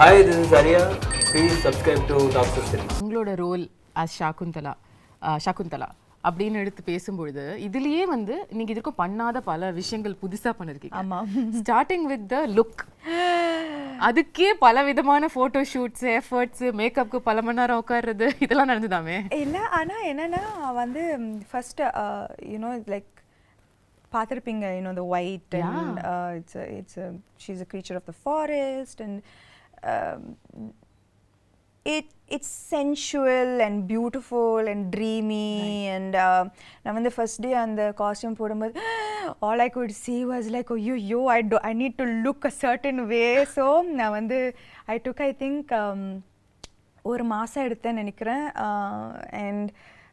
Hi, this is Arya. Please subscribe to TalksOfCinema. உங்களோட role as ஷாகுந்தலா அப்படின்னு எடுத்து பேசும்பொழுது இதுலயே வந்து நீங்க இதுக்கும் பண்ணாத பல விஷயங்கள் புதுசா பண்ணிருக்கீங்க. ஆமா. Starting with the look. அதுக்கே பல விதமான போட்டோ ஷூட்ஸ், எஃபர்ட்ஸ், மேக்கப்க்கு பல மணி நேரம் உட்கார்றது இதெல்லாம் நடந்துதாமே? இல்ல, ஆனா என்னன்னா வந்து ஃபர்ஸ்ட் லைக் பார்த்திருப்பீங்க, the white and she's a creature of the forest and it's sensual and beautiful and dreamy, right. And நான் வந்து first day அந்த costume போடும்போது all I could see was like, oh yo I need to look a certain way. So நான் வந்து I took I think ஒரு மாசம் எடுத்தேன்னு நினைக்கிறேன், and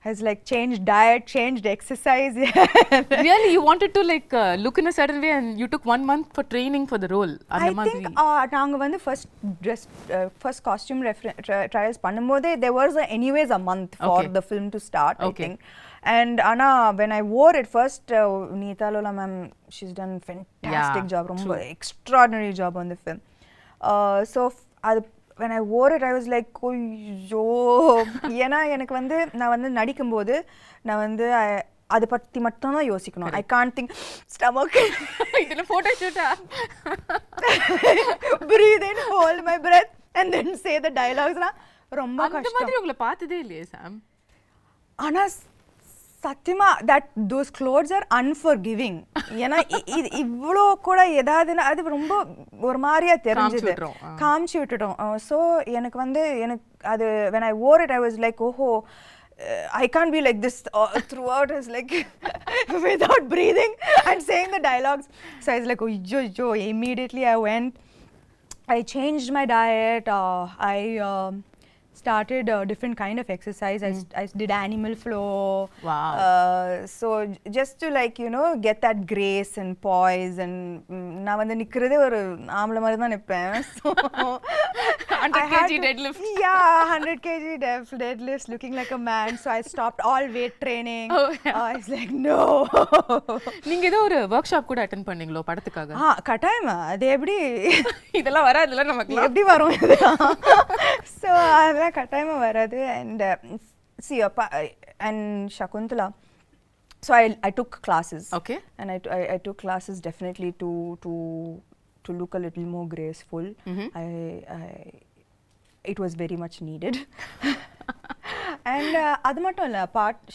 has like changed diet, changed exercise. Really, you wanted to like look in a certain way and you took 1 month for training for the role. I think நாங்க வந்து first costume trials பண்ணும்போதே there was anyways a month for the film to start, I think. And Anna, when I wore it first, Neeta Lola ma'am, she's done fantastic job, ரொம்ப extraordinary job on the film. So when I wore it, I was like, ஐயோ, ஏன்னா எனக்கு வந்து நான் வந்து நடிக்கும்போது நான் வந்து அதை பற்றி மட்டும் தான் யோசிக்கணும். I can't think stomach. இதில் photo ஷூட்டா? Breathe in, hold my breath and then say the dialogues. ரொம்ப கஷ்டம். அந்த மாதிரி உங்களை பார்த்ததே இல்லையே சாம். ஆனா சத்தியமா those clothes are unforgiving. ஏன்னா இவ்வளோ கூட ஏதாவதுன்னா அது ரொம்ப ஒரு மாதிரியா தெரிஞ்சது, காமிச்சு விட்டுட்டோம். ஸோ எனக்கு வந்து அது when I wore it I was like, oh I can't be like this throughout. I was like without breathing and saying the dialogues. So I was like, oh immediately I went, I changed my diet, I started a different kind of exercise. I did animal flow. Wow. So just to like get that grace and poise, and நான் வந்து நிக்கிறதே ஒரு ஆம்பளை மாதிரி தான் நிப்பேன். So 100 kg deadlift. Yeah, 100 kg deadlifts, looking like a man. So I stopped all weight training. I was like, no. நீங்க ஏதோ ஒரு work shop கூட அட்டெண்ட் பண்ணீங்களோ படத்துக்காக? கட்டாயமா. அது எப்படி இதெல்லாம் வராதுல நமக்கு? எப்படி வரும் இது? So அதெல்லாம் கட்டாயமா வராது. And see and Shaakuntala, so I took classes. Okay. And I took classes definitely to look a little more graceful. It was very much needed. And அது மட்டும் இல்ல,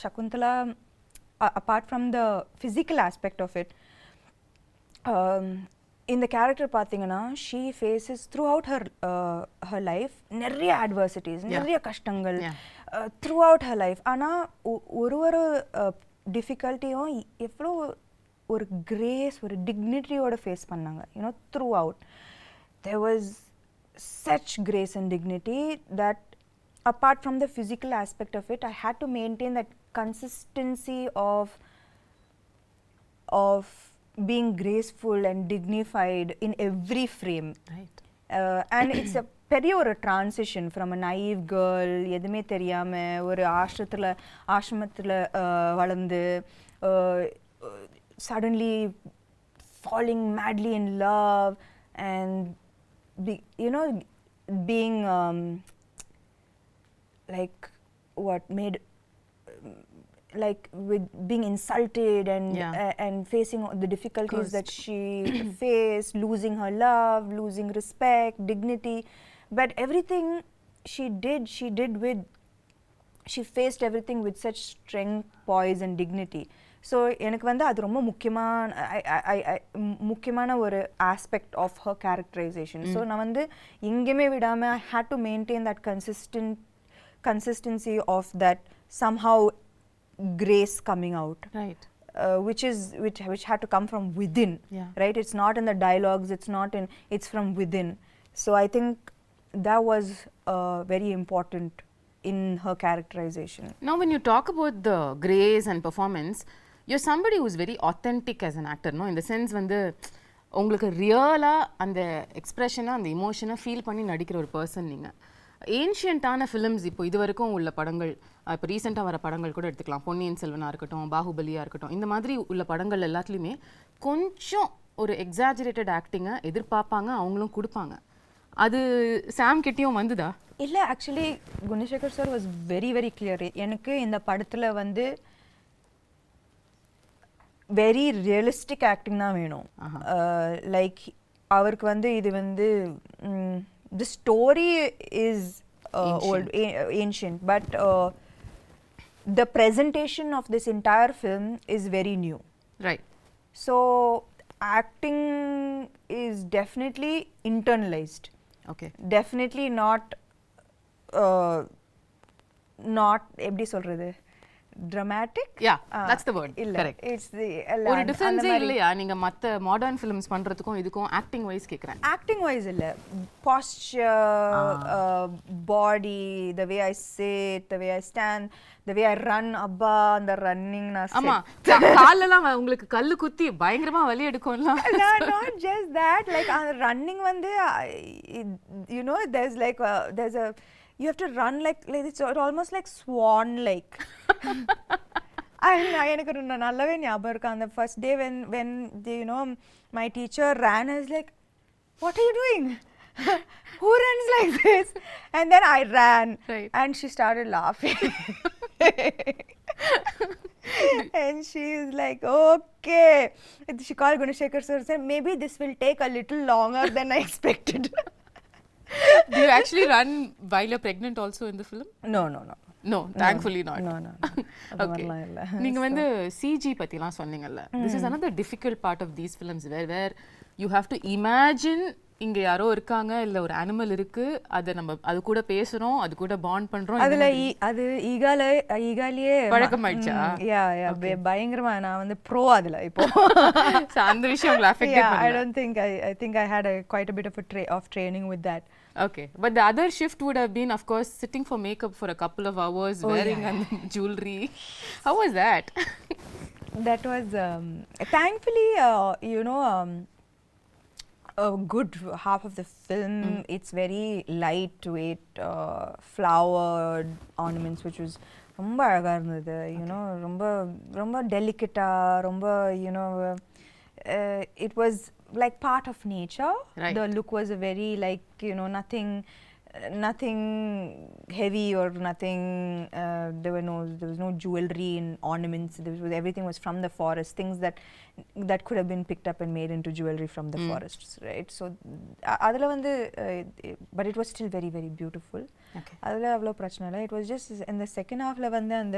Shaakuntala, apart from the physical aspect of it, இந்த character பார்த்தீங்கன்னா she faces throughout her life நிறைய adversities, நிறைய கஷ்டங்கள் throughout her life. ஆனால் ஒரு டிஃபிகல்ட்டியும் எவ்வளோ ஒரு கிரேஸ், ஒரு டிக்னிட்டியோட ஃபேஸ் பண்ணாங்க. throughout there was such grace and dignity that apart from the physical aspect of it, I had to maintain that consistency of being graceful and dignified in every frame. Right. And it's a பெரிய ஒரு transition from a naive girl, எதுவுமே தெரியாம ஒரு ஆசிரமத்தில் வளர்ந்து suddenly falling madly in love and being like what made like with being insulted and facing the difficulties that she faced, losing her love, losing respect, dignity, but everything she faced everything with such strength, poise and dignity. So எனக்கு வந்து அது ரொம்ப முக்கியமான ஒரு aspect of her characterization. So நான் வந்து எங்கேயுமே விடாம I had to maintain that consistency of that somehow grace coming out, right? Which had to come from within, right? It's not in the dialogues, it's from within. So I think that was very important in her characterization. Now when you talk about the grace and performance, you're somebody who's very authentic as an actor, no? In the sense வந்து உங்களுக்கு ரியலா அந்த எக்ஸ்பிரஷனை, அந்த இமோஷனை feel பண்ணி நடிக்கிற ஒரு person நீங்கள். ஏன்ஷியன்ட்டான ஃபிலிம்ஸ் இப்போ இது வரைக்கும் உள்ள படங்கள், இப்போ ரீசெண்டாக வர படங்கள் கூட எடுத்துக்கலாம், பொன்னியின் செல்வனாக இருக்கட்டும், பாகுபலியாக இருக்கட்டும், இந்த மாதிரி உள்ள படங்கள் எல்லாத்துலேயுமே கொஞ்சம் ஒரு எக்ஸாஜரேட்டட் ஆக்டிங்கை எதிர்பார்ப்பாங்க, அவங்களும் கொடுப்பாங்க. அது சாம் கிட்டயும் வந்துதா? இல்ல actually Gunasekar sir was very very clear. எனக்கு இந்த படத்துல வந்து வெரி ரியலிஸ்டிக் ஆக்டிங் தான் வேணும். லைக் அவருக்கு வந்து இது வந்து the story is volt ancient but the presentation of this entire film is very new. Right. So acting is definitely internalized. Okay. Definitely not எப்படி சொல்றது, dramatic. Yeah, that's the word. இல்ல, correct. it's the ஒரு difference இல்லையா நீங்க மத்த modern films பண்றதுக்கும் இதுக்கும் acting wise கேக்குறேன். acting wise இல்ல, posture, body, the way I sit, the way I stand, the way I run, abba அந்த running நான் ஆமா காலெல்லாம் உங்களுக்கு கல்லு குத்தி பயங்கரமா வலி எடுக்கும்ல. not just that, like running வந்து you know there's like there's a you have to run like it's almost like swan like. எனக்கு நல்லாவே ஞாபகம் இருக்கு அந்த first day when you know my teacher ran, I was like, what are you doing? Who runs like this? And then I ran. Right. And she started laughing. And she is like, okay. She called Gunashekhar sir and said, maybe this will take a little longer than I expected. Do you actually run while you're pregnant also in the film? No. No, thankfully not. No. Okay. நீங்க வந்து CG பத்திலாம் சொன்னீங்கல்ல. This is another difficult part of these films where you have to imagine இங்க யாரோ இருக்காங்க இல்ல ஒரு animal இருக்கு, அத நம்ம அது கூட பேசுறோம், அது கூட பாண்ட் பண்றோம். அதுல அது ஈகாலியே பழக்கமாயிடுச்சா? யா பயங்கரமா நான் வந்து ப்ரோ அதுல இப்போ. So அந்த விஷயம் உங்களை அஃபெக்ட் பண்ணல? I don't think I think I had quite a bit of training with that. Okay, but the other shift would have been of course sitting for makeup for a couple of hours, wearing jewelry. How was that? That was thankfully you know a good half of the film it's very lightweight flowered ornaments which was ரொம்ப அழகா இருந்தது. you know ரொம்ப டெலிகேட்டா ரொம்ப you know it was like part of nature. Right. The look was a very like you know nothing heavy or nothing there was no jewelry and ornaments. Everything was from the forest, things that could have been picked up and made into jewelry from the forests, right? So adula vandu but it was still very very beautiful. Okay. adula avlo prachana illa. It was just in the second half la vandu and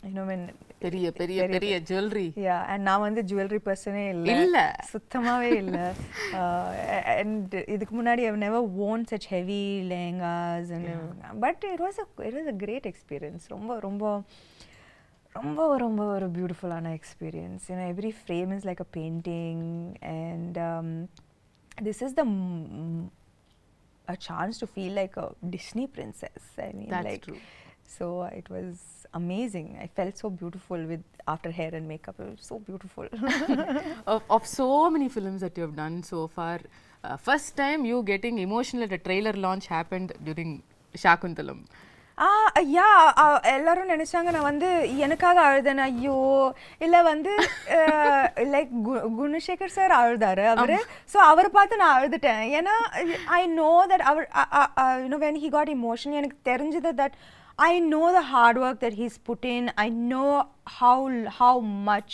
you know when பெரிய jewelry. Yeah, and நான் வந்து jewelry personே இல்ல சுத்தமாவே இல்ல. And இதுக்கு முன்னாடி I've never worn such heavy lehengas and but it was a great experience. ரொம்ப ஒரு beautiful ஆன experience. You know, every frame is like a painting and this is a chance to feel like a Disney princess. I mean, that's like true. So it was amazing. I felt so beautiful after hair and makeup. It was so beautiful. of so many films that you have done so far, first time you getting emotional at a trailer launch happened during Shaakuntalam. எல்லாரும் நினைச்சாங்க நான் வந்து எனக்காக அழுதேன். ஐயோ இல்ல வந்து like Gunasekar sir அழுதாரு அவரு. ஸோ அவரை பார்த்து நான் அழுதுட்டேன். ஏன்னா ஐ நோ தட் அவர் you know when he got emotional எனக்கு தெரிஞ்சது that I know the hard work that he's put in. I know how much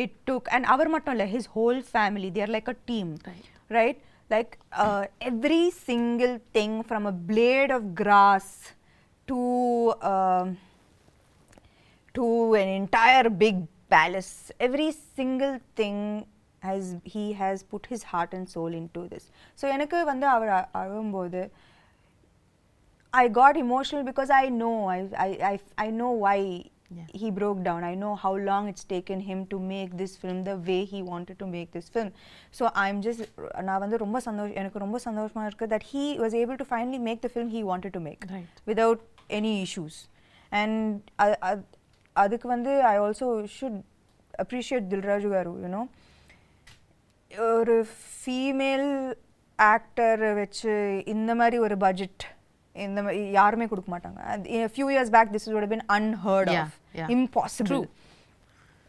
it took. And avar mattum illa, his whole family, they are like a team. Right? Like every single thing from a blade of grass to an entire big palace. Every single thing he has put his heart and soul into this. So enakku vandu avar alumbodhu I got emotional because I know why he broke down. I know how long it's taken him to make this film the way he wanted to make this film. So I'm just நான் வந்து எனக்கு ரொம்ப சந்தோஷமா இருக்கு that he was able to finally make the film he wanted to make without any issues. And அதுக்கு வந்து I also should appreciate Dilraju garu, you know. ஒரு female actor வச்சு இந்த மாதிரி ஒரு பட்ஜெட் இந்த யாருமே கொடுக்க மாட்டாங்க. A few years back this would have been unheard of. Impossible.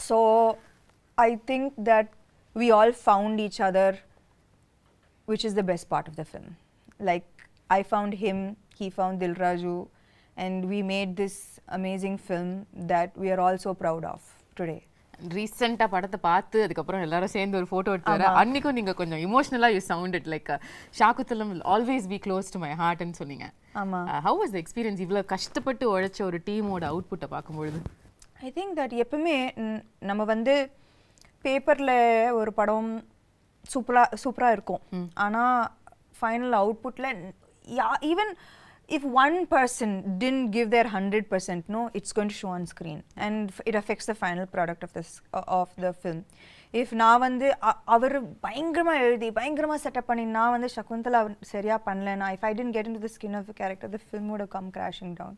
So I think that we all found each other, which is the best part of the film. like I found him, he found Dilraju, and we made this amazing film that we are all so proud of today. ரீசெண்டாக படத்தை பார்த்து அதுக்கப்புறம் எல்லாரும் சேர்ந்து ஒரு photo எடுத்து வர அன்னைக்கும் நீங்கள் கொஞ்சம் இமோஷனலாக you sounded like Shaakuntalam will always be close to my ஹார்ட்னு சொன்னீங்க. ஹவ் வாஸ் த எக்ஸ்பீரியன்ஸ் இவ்வளோ கஷ்டப்பட்டு உழைச்ச ஒரு டீமோட அவுட்புட்டை பார்க்கும்பொழுது? ஐ திங்க் தட் எப்பவுமே நம்ம வந்து பேப்பரில் ஒரு படம் சூப்பராக இருக்கும், ஆனால் ஃபைனல் அவுட்புட்டில் even if one person didn't give their 100%, no, it's going to show on screen and it affects the final product of the film. If நான் வந்து அவர் பயங்கரமாக எழுதி பயங்கரமாக செட்டப் பண்ணி நான் வந்து சகுந்தலா சரியாக பண்ணலன்னா, if I didn't get into the skin of the character, the film would have come crashing down.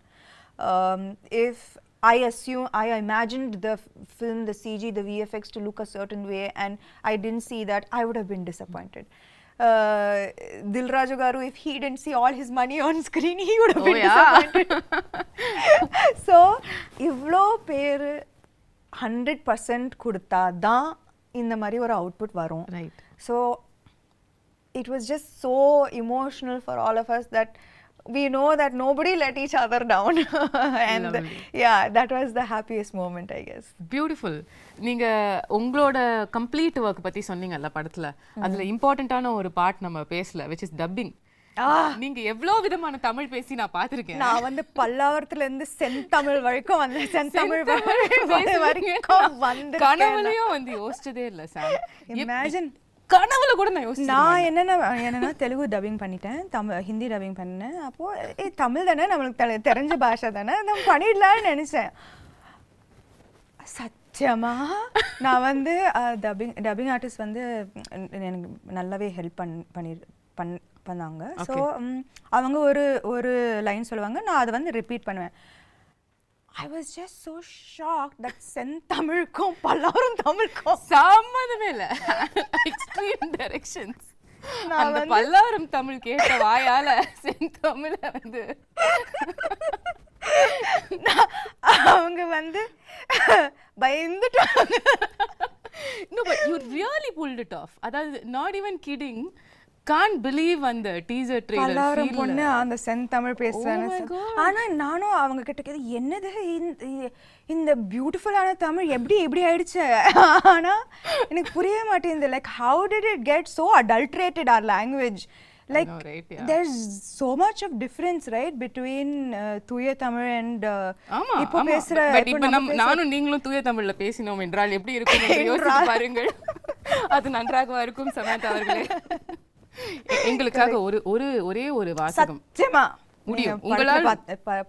If I imagined the film, the CG, the VFX to look a certain way and I didn't see that, I would have been disappointed. Dilraju garu, if he didn't see all his money on screen, he would have been disappointed. So ivlo per 100% kudutha da indha mari or output varum. Right. So it was just so emotional for all of us that we know that nobody let each other down. And yeah, that was the happiest moment, I guess. Beautiful. நீங்க உங்களோட complete work பத்தி சொன்னீங்கல்ல படத்துல, அதுல இம்பார்ட்டன்ட்டான ஒரு part நம்ம பேசல, which is dubbing. நீங்க எவ்வளவு விதமான தமிழ் பேசி நான் பாத்திருக்கேன். நான் வந்து பல்லாவரத்துல இருந்து செந்தமிழ் வரைக்கும் வந்தேன். செந்தமிழ் வரைக்கும் வந்து கனவுலயும் வந்து யோசிச்சதே இல்ல சார். இமேஜின் கனவுல கூட நான் யோசிச்சேன். நான் என்னன்னா தெலுங்கு டப்பிங் பண்ணிட்டேன், ஹிந்தி டப்பிங் பண்ணேன். அப்போ தமிழ் தானே நம்மளுக்கு தெரிஞ்ச பாஷை தானே, நம்ம பண்ணிடலான்னு நினைச்சேன். சத்தியமா நான் வந்து டப்பிங் ஆர்டிஸ்ட் வந்து எனக்கு நல்லாவே ஹெல்ப் பண்ணாங்க. ஸோ அவங்க ஒரு லைன் சொல்லுவாங்க, நான் அதை வந்து ரிப்பீட் பண்ணுவேன். I was just so shocked that செந்தமிழுக்கும் Pallavaram தமிழுக்கும் சம்மந்தமே இல்லை, எக்ஸ்ட்ரீம் டைரக்ஷன்ஸ். அந்த பல்லாவரம் தமிழ் கேட்ட வாயால செந்தமிழ வந்து அவங்க வந்து பயந்துட்டாங்க. No, but you really pulled it off. அதாவது not even kidding. Can't believe அந்த டீசர் ட்ரெய்லர் பல்லாவரம் பொண்ணு அந்த செந்தமிழ் பேசுறாங்க. ஆனா நானும் அவங்க கிட்ட கேட்டேன், என்னது இந்த பியூட்டிஃபுல்லான தமிழ் எப்படி ஆயிடுச்சு? ஆனா எனக்கு புரிய மாட்டேங்குது. Like how did it get so adulterated our language? Like there's so much of difference, right, between தூய தமிழ் and இப்போ பேசுற. பட் இப்போ நானும் நீங்களும் தூய தமிழ்ல பேசினோம் என்றால் எப்படி இருக்கும் என்று யோசித்து பாருங்கள். அது நன்றாக இருக்கும் சமந்தா அவர்களே. எங்களுக்காக ஒரே ஒரு வாசகம் சத்தியமா முடியும் உங்களால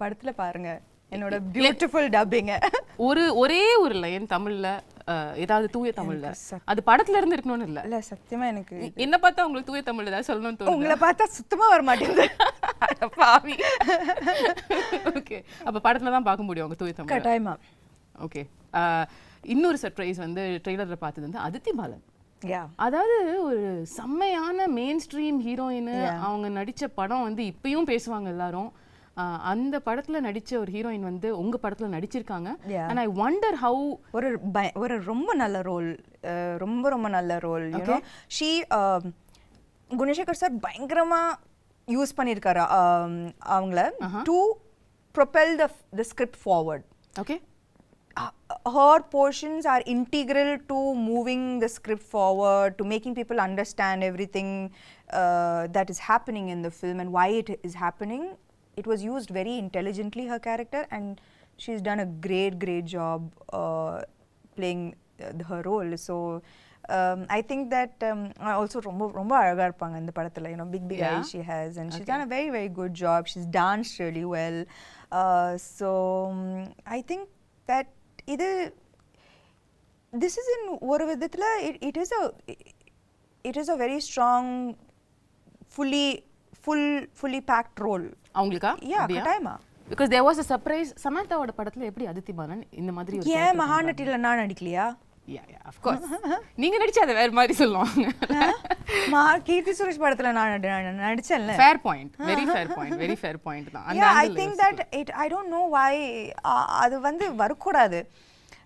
படத்துல பாருங்க என்னோட பியூட்டிஃபுல் டப்பிங். ஒரே ஒரு லைன் தமிழ்ல, ஏதாவது தூய தமிழ்ல, அது படத்துல இருந்து இருக்கணும்னு இல்ல சத்தியமா எனக்கு என்ன பார்த்தா உங்களுக்கு தூய தமிழ்ல ஏதாவது சொல்லணும்னு தோணுது? உங்களை பார்த்தா சுத்தமா வர மாட்டேங்குது. பாவி. ஓகே, அப்ப படத்துல தான் பார்க்க முடியும் உங்க தூய தமிழ் கட்டாயமா. ஓகே, இன்னொரு சர்ப்ரைஸ் வந்து ட்ரெய்லர்ல பார்த்தது வந்து அதித்தி பாலன். அதாவது ஒரு செம்மையான மெயின் ஸ்ட்ரீம் ஹீரோயின். அவங்க நடிச்ச படம் வந்து இப்பயும் பேசுவாங்க எல்லாரும். அந்த படத்துல நடிச்ச ஒரு ஹீரோயின் வந்து உங்க படத்துல நடிச்சிருக்காங்க. and I wonder how ஒரு ரொம்ப நல்ல ரோல், ரொம்ப நல்ல role. you know she Gunasekar sir பயங்கரமா யூஸ் பண்ணிருக்காரு அவங்கள to propel the script forward. okay, her portions are integral to moving the script forward, to making people understand everything that is happening in the film and why it is happening. It was used very intelligently, her character, and she's done a great job playing her role. So I think that also ரொம்ப அழகா இருப்பாங்க இந்த படத்துல. you know, big eyes she has, and she's done a very good job. She's danced really well. So I think that this is in ஒரு விதத்துல it is a very strong fully packed role. அவங்களுக்கா? கட்டாயமா. because there was a surprise. சமந்தாவோட படத்துல எப்படி அதித்தி பாலன் இந்த மாதிரி ஒரு ஏன் மகாநட்டில நான் நடிக்கலையா? yeah of course. நீங்க நடிச்சா அது வேற மாதிரி சொல்லுவாங்க. கீர்த்தி சுரேஷ் படத்துல நான் நடிச்சேன்ல. fair point, very fair point தான். yeah, I think that I don't know why அது வந்து வரக்கூடாது.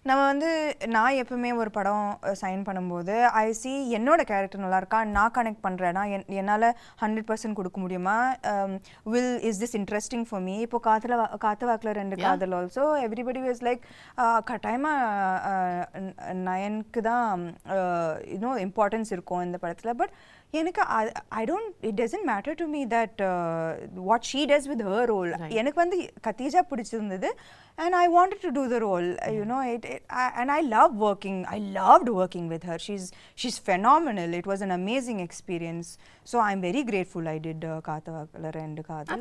நம்ம வந்து நான் எப்பவுமே ஒரு படம் சைன் பண்ணும்போது ஐ சி என்னோட கேரக்டர் நல்லா இருக்கா, நான் கனெக்ட் பண்ணுறேன்னா என்னால் 100% கொடுக்க முடியுமா, is this interesting for me. இப்போ காத்து வாக்கில் 2 காதல் ஆல்சோ எவ்ரிபடி வாஸ் லைக் கட்டாயமாக நயனுக்கு தான் இன்னும் இம்பார்ட்டன்ஸ் இருக்கும் இந்த படத்தில். பட் எனக்கு it doesn't matter to me that what she does with her role. எனக்கு வந்து கத்தீஜா பிடிச்சிருந்தது and I wanted to do the role. You know, and I loved working with her. She's phenomenal. It was an amazing experience. So I'm very grateful I did Kaathavakala and Kaadhal.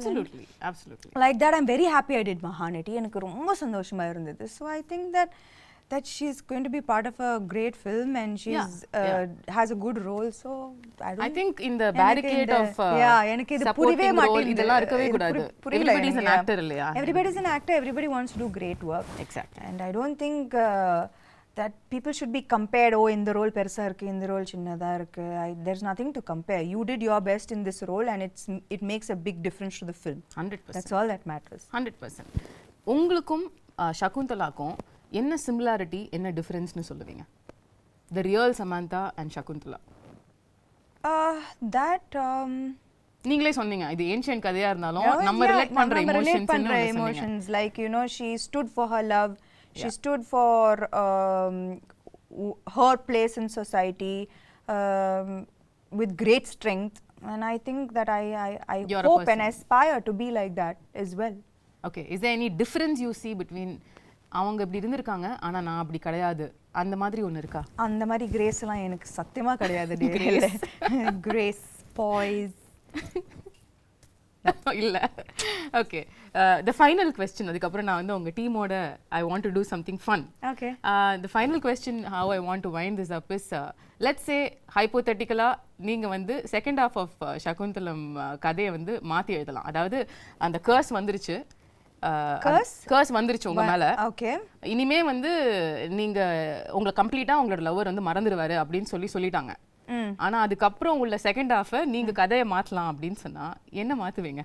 Absolutely. Like that, I'm very happy I did Mahanati. எனக்கு ரொம்ப சந்தோஷமா இருந்தது. So I think that she's going to be part of a great film and she's has a good role. So I think in the barricade of எனக்கு இது புரியவே மாட்டேங்குது. இதெல்லாம் இருக்கவே கூடாது. Everybody is an actor இல்லையா? Everybody is an actor. Everybody wants to do great work. Exactly. And I don't think that people should be compared. Oh, இந்த role பெருசா இருக்கு, இந்த ரோல் சின்னதா இருக்கு. There's nothing to compare. You did your best in this role and it makes a big difference to the film. 100%. That's all that matters. 100%. உங்களுக்கும் ஷகுந்தலாக்கும் என்ன similarity என்ன டிஃபரன்ஸ்னு சொல்லுவீங்க? The real Samantha and Shaakuntala. நீங்களே சொன்னீங்க இது ancient கதையா இருந்தாலும் நம்ம ரிலேட் பண்ற emotions like you know she stood for her love, she stood for her place in society with great strength, and I think that I hope and aspire to be like that as well. Okay, is there any difference you see between அவங்க இப்படி இருந்திருக்காங்க ஆனா நான் அப்படி கிடையாது அந்த மாதிரி ஒன்று இருக்கா? அந்த மாதிரி கிரேஸ் எல்லாம் எனக்கு சத்தியமா கிடையாது. கிரேஸ் பாய்ஸ் இல்ல. ஓகே, the final question, அதுக்கப்புறம் நான் வந்து உங்க டீமோட I want to do something fun. Okay. The final question how I want to wind this up is let's say hypothetically நீங்க வந்து செகண்ட் ஹாஃப் ஆஃப் ஷகுந்தலம் கதையை வந்து மாத்தி எழுதலாம். அதாவது அந்த கர்ஸ் வந்துருச்சு, கர்ஸ் வந்துருச்சு உங்க மேல. ஓகே, இனிமே வந்து நீங்க உங்களை கம்ப்ளீட்டா உங்களோட லவர் வந்து மறந்துடுவாரு அப்படின்னு சொல்லிட்டாங்க. ஆனா அதுக்கப்புறம் உள்ள செகண்ட் ஹாஃப் நீங்க கதையை மாத்தலாம் அப்படின்னு சொன்னா என்ன மாத்துவீங்க?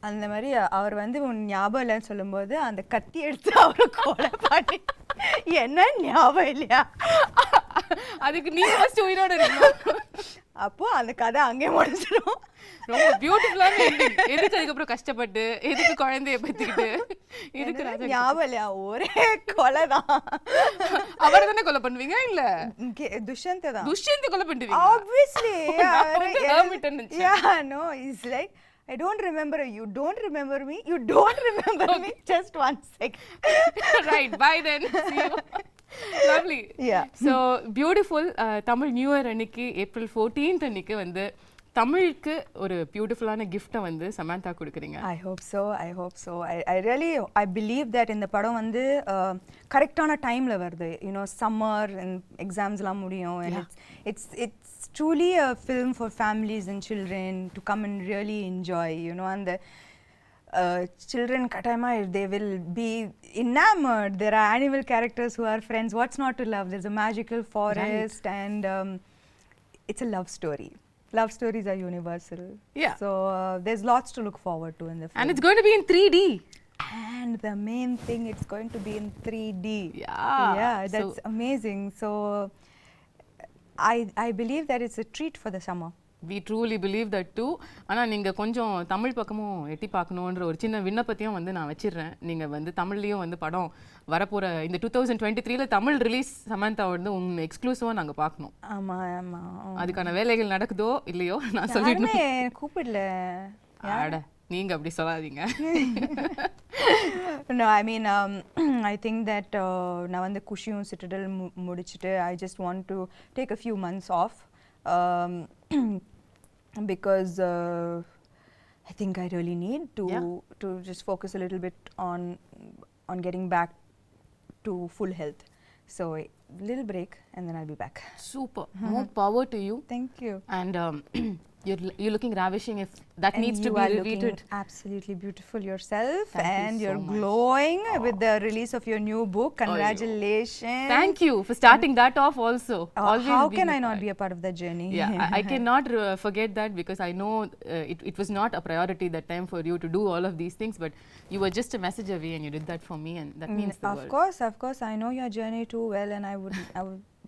அந்த மாதிரி அவர் வந்து உன் ஞாபகம் இல்லைன்னு சொல்லும்போது அந்த கத்தி எடுத்து அவரை கொலை பண்ணி என்ன ஞாபகம் இல்லையா, அதுக்கு நீங்க ஃபர்ஸ்ட் உயிரோட இருக்கணும். அப்போ அந்த கதை அங்கே முடிஞ்சிடும். ரொம்ப பியூட்டிஃபுல்லான எண்டிங். எதுக்கு அதுக்கப்புறம் கஷ்டப்பட்டு எதுக்கு குழந்தைய பத்திக்கிட்டு இதுக்கு ஞாபகம் இல்லையா, ஒரே கொலை தான். அவரை தானே கொலை பண்ணுவீங்க? இல்ல துஷ்யந்தை தான். துஷ்யந்தை கொலை பண்ணுவீங்க obviously. Yeah, no, it's like I don't remember you, don't remember me, you don't remember me, just 1 second. Right, bye then, see you. Lovely. Yeah. So beautiful. Tamil New Year அன்னைக்கு April 14th அன்னைக்கு வந்து தமிழுக்கு ஒரு பியூட்டிஃபுல்லான கிஃப்ட்டை வந்து சமந்தா கொடுக்குறீங்க. I hope so. I really believe that இந்த படம் வந்து கரெக்டான டைம்ல வருது. You know, summer and examsலாம் முடியும். And it's truly a film for families and children to come and really enjoy, you know, and the children katayama they will be enamored. There are animal characters who are friends. What's not to love? There's a magical forest, right. And it's a love story. Love stories are universal. Yeah. So there's lots to look forward to in the film. And it's going to be in 3D. And the main thing, it's going to be in 3D. Yeah. That's amazing. So I believe that it's a treat for the summer. We truly believe that too. ஆனால் நீங்கள் கொஞ்சம் தமிழ் பக்கமும் எட்டி பார்க்கணுன்ற ஒரு சின்ன விண்ணப்பத்தையும் வந்து நான் வச்சிடுறேன். நீங்கள் வந்து தமிழ்லேயும் வந்து படம் வரப்போகிற இந்த 2023 தமிழ் ரிலீஸ் சமந்தா வந்து உங்க எக்ஸ்க்ளூசிவாக நாங்கள் பார்க்கணும். ஆமாம். அதுக்கான வேலைகள் நடக்குதோ இல்லையோ நான் சொல்லிடுறேன். கூப்பிடல ஆட நீங்கள் அப்படி சொல்லாதீங்க. No, I mean, I think that நான் வந்து குஷியும் சிட்டடல் முடிச்சுட்டு I just want to take a few months off. Because I think I really need to just focus a little bit on getting back to full health. So a little break and then I'll be back. Super. More power to you. Thank you. And you're looking ravishing. If that And needs to you be are repeated. looking absolutely beautiful yourself. Thank you and so you're much. glowing with the release of your new book. Congratulations. Thank you for starting that off also. Always How being can a I not part. be a part of that journey? Yeah, I cannot forget that, because I know it was not a priority that time for you to do all of these things, but you were just a message away and you did that for me, and that means the world. Of course, I know your journey too well, and I would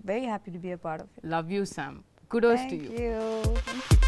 very happy to be a part of it. Love you, Sam. Kudos to you. Thank you.